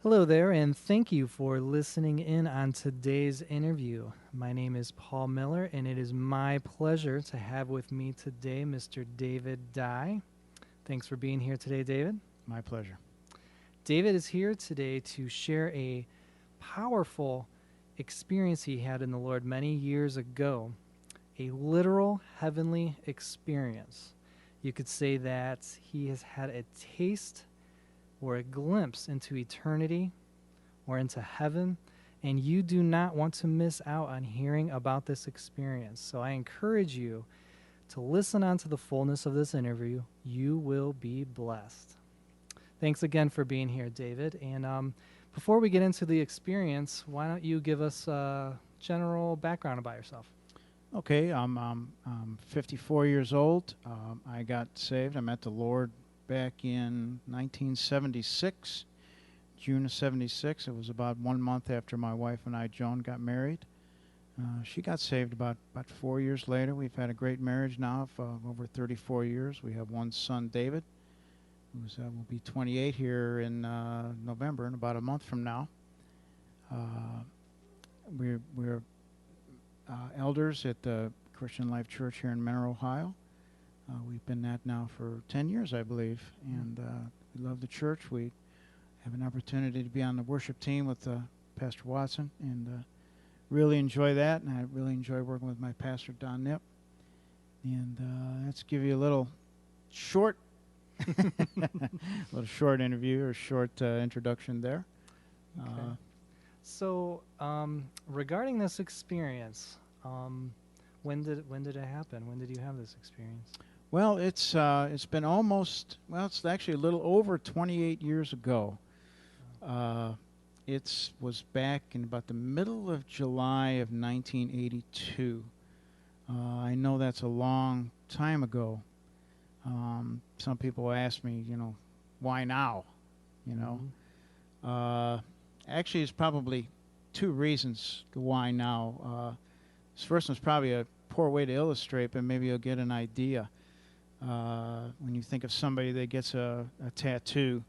Hello there, and thank you for listening in on today's interview. My name is Paul Miller, and it is my pleasure to have with me today Mr. David Dye. Thanks for being here today, David. My pleasure. David is here today to share a powerful experience he had in the Lord many years ago, a literal heavenly experience. You could say that he has had a taste or a glimpse into eternity or into heaven, and you do not want to miss out on hearing about this experience. So I encourage you to listen on to the fullness of this interview. You will be blessed. Thanks again for being here, David. And before we get into the experience, why don't you give us a general background about yourself? Okay, I'm 54 years old. I got saved. I met the Lord back in 1976, June of 76. It was about 1 month after my wife and I, Joan, got married. She got saved about 4 years later. We've had a great marriage now for over 34 years. We have one son, David, who will be 28 here in November, in about a month from now. We're elders at the Christian Life Church here in Mentor, Ohio. We've been that now for 10 years, I believe, and we love the church. We have an opportunity to be on the worship team with Pastor Watson, and really enjoy that, and I really enjoy working with my pastor, Don Nipp. And let's give you a little short, little short interview or short introduction there. Okay. So, regarding this experience, when did it happen? When did you have this experience? Well, it's been it's actually a little over 28 years ago. It was back in about the middle of July of 1982. I know that's a long time ago. Some people ask me, why now? Actually, it's probably two reasons why now. This first one's probably a poor way to illustrate, but maybe you'll get an idea. When you think of somebody that gets a tattoo,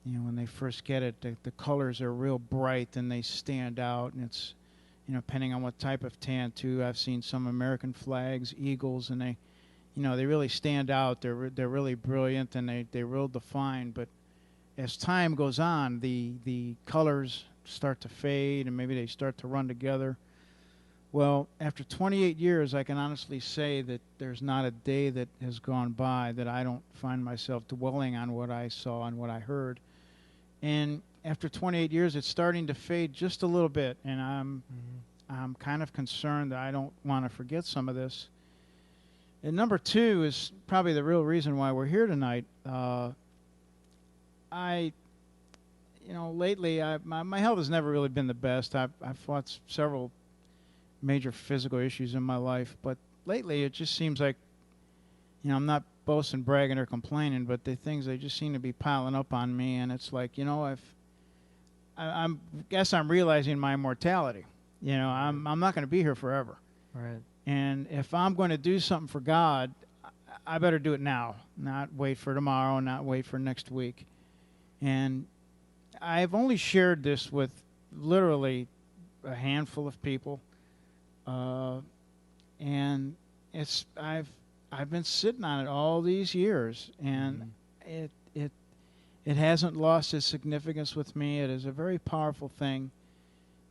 when they first get it, the colors are real bright and they stand out, and it's, depending on what type of tattoo. I've seen some American flags, eagles, and they really stand out. They're really brilliant, and they real define. But as time goes on, the colors start to fade, and maybe they start to run together. Well, after 28 years, I can honestly say that there's not a day that has gone by that I don't find myself dwelling on what I saw and what I heard. And after 28 years, it's starting to fade just a little bit, and I'm kind of concerned that I don't want to forget some of this. And number two is probably the real reason why we're here tonight. Lately, my health has never really been the best. I've fought several major physical issues in my life, but lately it just seems like, I'm not boasting, bragging, or complaining, but the things, they just seem to be piling up on me, and it's like, I guess I'm realizing my mortality. I'm not going to be here forever. Right. And if I'm going to do something for God, I better do it now, not wait for tomorrow, not wait for next week. And I've only shared this with literally a handful of people. And I've been sitting on it all these years, and it hasn't lost its significance with me. It is a very powerful thing.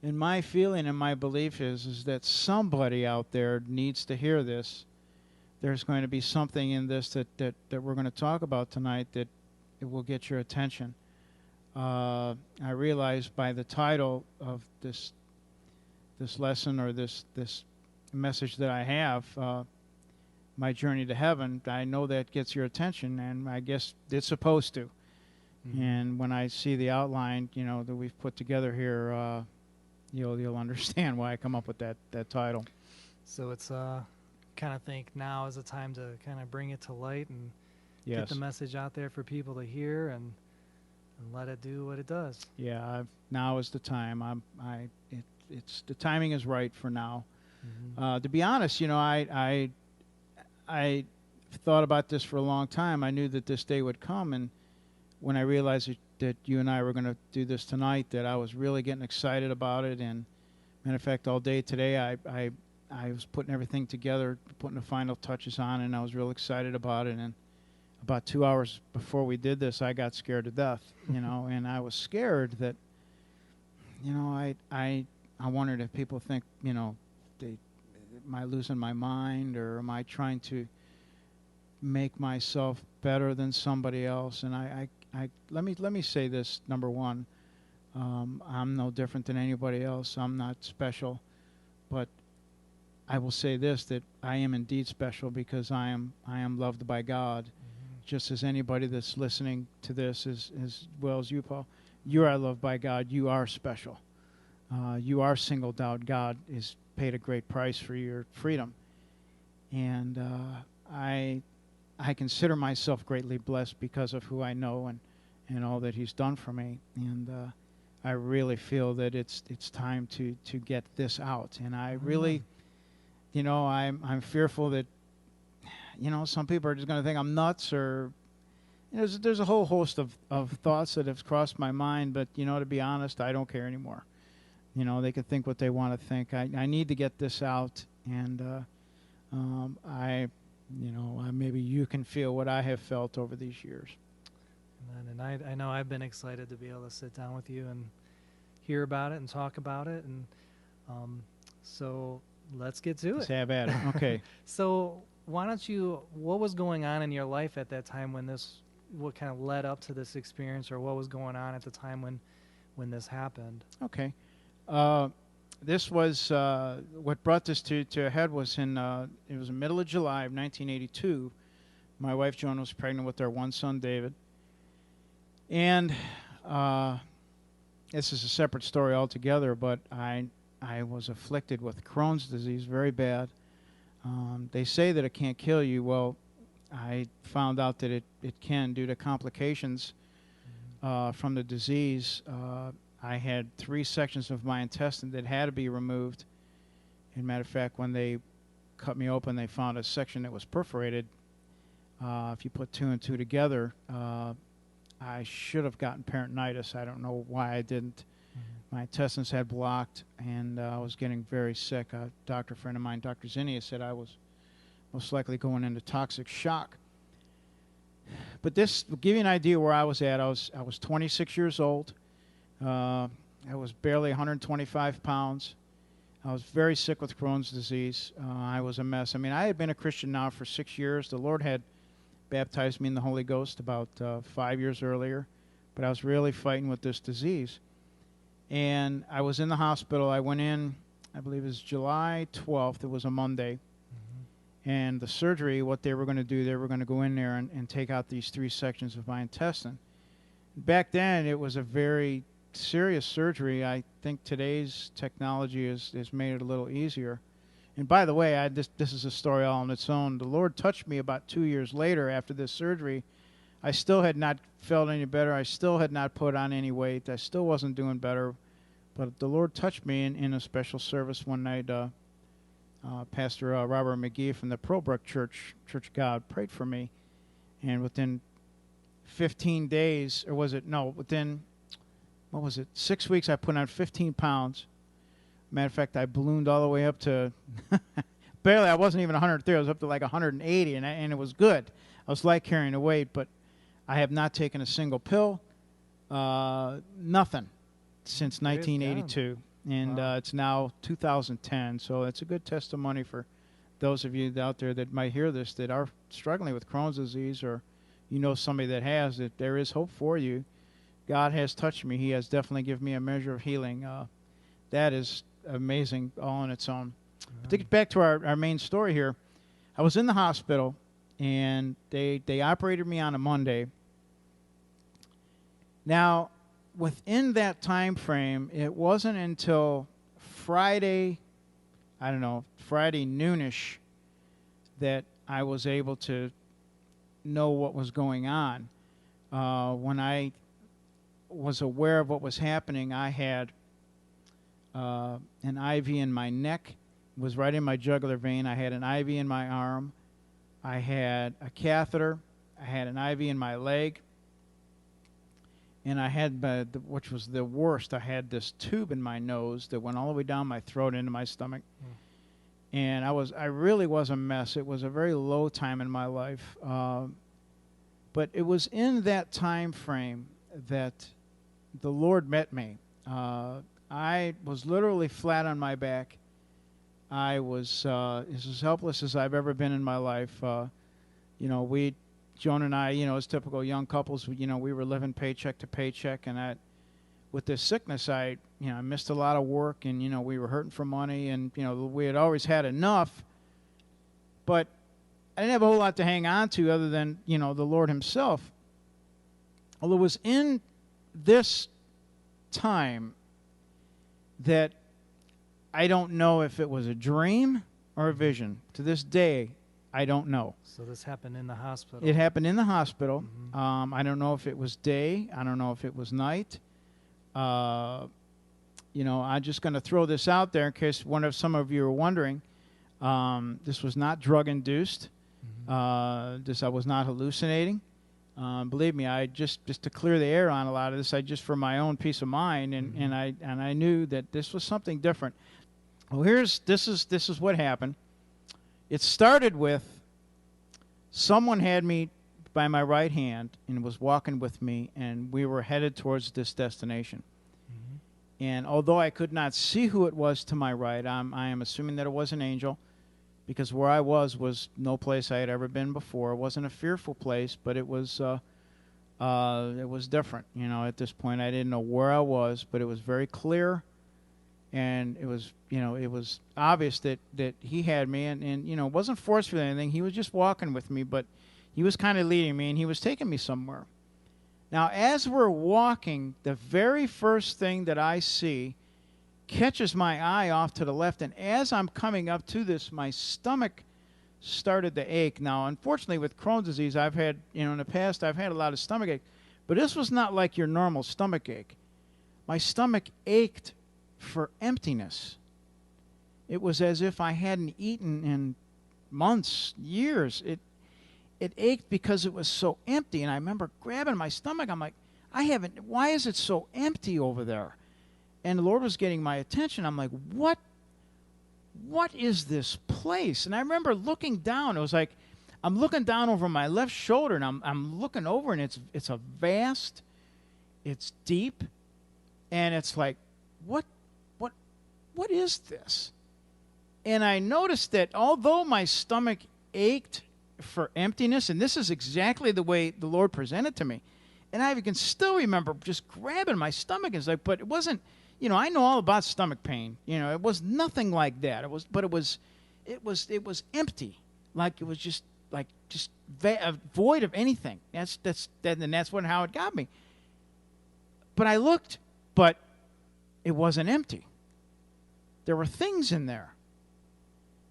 And my feeling and my belief is that somebody out there needs to hear this. There's going to be something in this that we're going to talk about tonight that it will get your attention. I realize by the title of this lesson, or this message that I have, my journey to heaven, I know that gets your attention, and I guess it's supposed to. Mm-hmm. And when I see the outline, that we've put together here, you'll understand why I come up with that title. So it's kind of think now is the time to kind of bring it to light and get the message out there for people to hear and let it do what it does. Yeah, now is the time. It's the timing is right for now. Mm-hmm. To be honest, I thought about this for a long time. I knew that this day would come, and when I realized that you and I were going to do this tonight, that I was really getting excited about it. And matter of fact, all day today, I was putting everything together, putting the final touches on, and I was real excited about it. And about 2 hours before we did this, I got scared to death, and I was scared that, I wondered if people think, am I losing my mind, or am I trying to make myself better than somebody else? And let me say this. Number one, I'm no different than anybody else. I'm not special, but I will say this, that I am indeed special, because I am loved by God, just as anybody that's listening to this, as well as you, Paul. You are loved by God. You are special. You are singled out. God has paid a great price for your freedom, and I consider myself greatly blessed because of who I know and all that He's done for me. And I really feel that it's time to get this out. And I really, I'm fearful that, some people are just going to think I'm nuts, or there's a whole host of thoughts that have crossed my mind. But, to be honest, I don't care anymore. They can think what they want to think. I need to get this out. And maybe you can feel what I have felt over these years. And I know I've been excited to be able to sit down with you and hear about it and talk about it. And so let's get to it. Let's have at it. Okay. So why don't what was going on in your life at that time what kind of led up to this experience, or what was going on at the time when this happened? Okay. This was, what brought this to a head was it was the middle of July of 1982. My wife Joan was pregnant with our one son, David. And this is a separate story altogether, but I was afflicted with Crohn's disease, very bad. They say that it can't kill you. Well, I found out that it can, due to complications from the disease. I had 3 sections of my intestine that had to be removed. As a matter of fact, when they cut me open, they found a section that was perforated. If you put 2 and 2 together, I should have gotten peritonitis. I don't know why I didn't. My intestines had blocked, and I was getting very sick. A doctor friend of mine, Dr. Zinnia, said I was most likely going into toxic shock. But this will give you an idea where I was at. I was 26 years old. I was barely 125 pounds. I was very sick with Crohn's disease. I was a mess. I mean, I had been a Christian now for 6 years. The Lord had baptized me in the Holy Ghost about 5 years earlier, but I was really fighting with this disease. And I was in the hospital. I went in, I believe it was July 12th. It was a Monday. And the surgery, what they were going to do, they were going to go in there and take out these 3 sections of my intestine. Back then, it was a very serious surgery. I think today's technology has made it a little easier. And by the way, this is a story all on its own. The Lord touched me about 2 years later after this surgery. I still had not felt any better. I still had not put on any weight. I still wasn't doing better. But the Lord touched me in a special service one night. Pastor Robert McGee from the Pearlbrook Church of God prayed for me. And within 15 days, or was it, no, within, 6 weeks, I put on 15 pounds. Matter of fact, I ballooned all the way up to, barely, I wasn't even 130, I was up to like 180, and it was good. I was like carrying a weight, but I have not taken a single pill, nothing, since 1982. And Wow. It's now 2010, so it's a good testimony for those of you out there that might hear this that are struggling with Crohn's disease, or you know somebody that has, that there is hope for you. God has touched me. He has definitely given me a measure of healing. That is amazing all on its own. But to get back to our main story here, I was in the hospital, and they operated me on a Monday. Now, within that time frame, it wasn't until Friday, Friday noonish, that I was able to know what was going on. When I was aware of what was happening, I had an IV in my neck, was right in my jugular vein. I had an IV in my arm. I had a catheter. I had an IV in my leg. and I had, which was the worst, I had this tube in my nose that went all the way down my throat into my stomach. And I really was a mess. It was a very low time in my life. But it was in that time frame that the Lord met me. I was literally flat on my back. I was as helpless as I've ever been in my life. Joan and I, as typical young couples, we were living paycheck to paycheck, and with this sickness, I missed a lot of work, and we were hurting for money, and we had always had enough, but I didn't have a whole lot to hang on to other than the Lord Himself. Well, it was in this time that I don't know if it was a dream or a vision. To this day, I don't know. So this happened in the hospital. It happened in the hospital. I don't know if it was day. I don't know if it was night. I'm just going to throw this out there in case some of you are wondering. This was not drug-induced. I was not hallucinating. Believe me, I just to clear the air on a lot of this, I just for my own peace of mind, and I knew that this was something different. Well, this is what happened. It started with someone had me by my right hand and was walking with me, and we were headed towards this destination. And although I could not see who it was to my right, I am assuming that it was an angel, because where I was no place I had ever been before. It wasn't a fearful place, but it was different. At this point, I didn't know where I was, but it was very clear, and it was obvious that He had me, and it wasn't forced with anything. He was just walking with me, but He was kind of leading me, and He was taking me somewhere. Now, as we're walking, the very first thing that I see catches my eye off to the left, and as I'm coming up to this, my stomach started to ache. Now, unfortunately, with Crohn's disease, I've had, in the past, I've had a lot of stomach ache, but this was not like your normal stomach ache. My stomach ached for emptiness. It was as if I hadn't eaten in months, years. It ached because it was so empty, and I remember grabbing my stomach. I'm like, why is it so empty over there? And the Lord was getting my attention. I'm like, what is this place? And I remember looking down. It was like I'm looking down over my left shoulder, and I'm looking over, and it's a vast, it's deep, and it's like, what is this? And I noticed that although my stomach ached for emptiness, and this is exactly the way the Lord presented to me, and I can still remember just grabbing my stomach. It's like, but it wasn't. I know all about stomach pain. It was nothing like that. It was empty, like it was just void of anything. That's how it got me. But I looked, but it wasn't empty. There were things in there,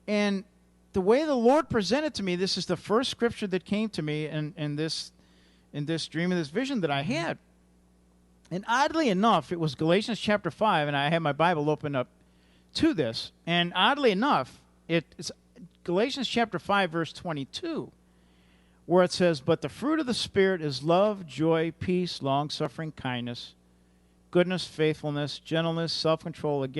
and the way the Lord presented to me, this is the first scripture that came to me in this dream, in this vision that I had. And oddly enough, it was Galatians chapter 5, and I had my Bible open up to this. And oddly enough, it's Galatians chapter 5, verse 22, where it says, "But the fruit of the Spirit is love, joy, peace, long-suffering, kindness, goodness, faithfulness, gentleness, self-control. Again,